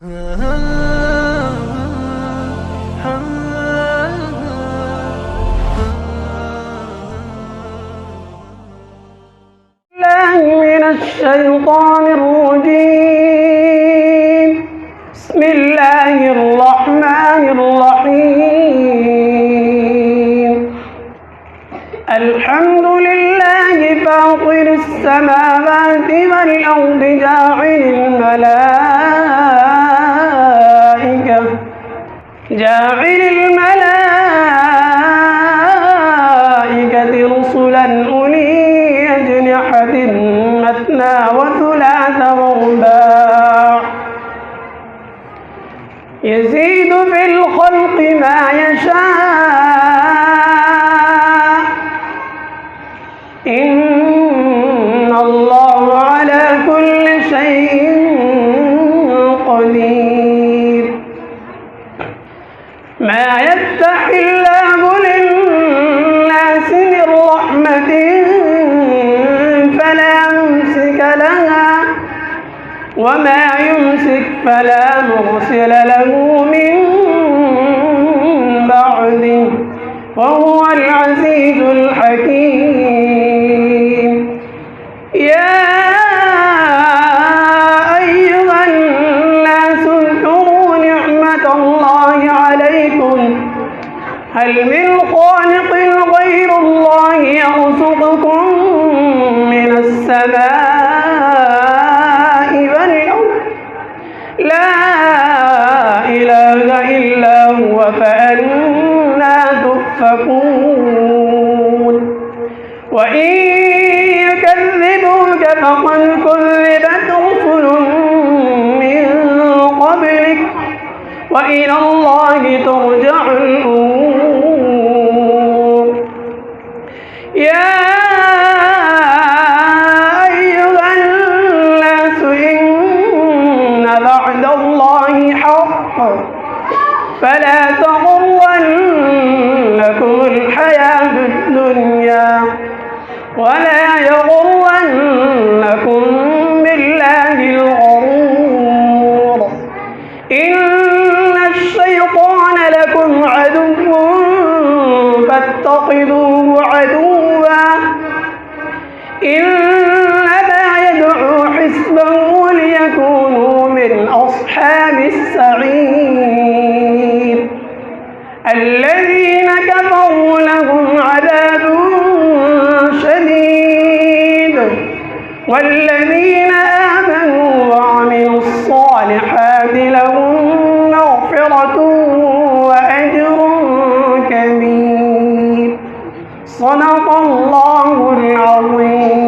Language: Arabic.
من الشيطان الرجيم. بسم الله الرحمن الرحيم. الحمد لله فاطر السماوات والأرض جاعل الملائكة رسلا أولي أجنحة مثنى وثلاث ورباع يزيد في الخلق ما يشاء إن الله على كل شيء قدير. ما يفتح الله للناس من رحمة فلا ممسك لها وما يمسك فلا مرسل له من بعده وهو العزيز الحكيم. يا أيها الناس اذكروا نعمة الله عليكم هل من خالق غير الله يرزقكم من السماء والأرض لا إله إلا هو فأنى تؤفكون. وإن يكذبوك فقد كذبت رسل من قبلك وإلى الله ترجع الأمور. يا أيها الناس إن وعد الله حق فلا تغرنكم الحياة الدنيا ولا يغرنكم بالله الغرور. إن الشيطان لكم عدو فاتخذوه عدوا إنما يدعو حزبه ليكونوا من أصحاب السعير. الذين كفروا لهم عذاب شديد والذين آمنوا وعملوا الصالحات لهم مغفرة وأجر كبير. صدق الله العظيم.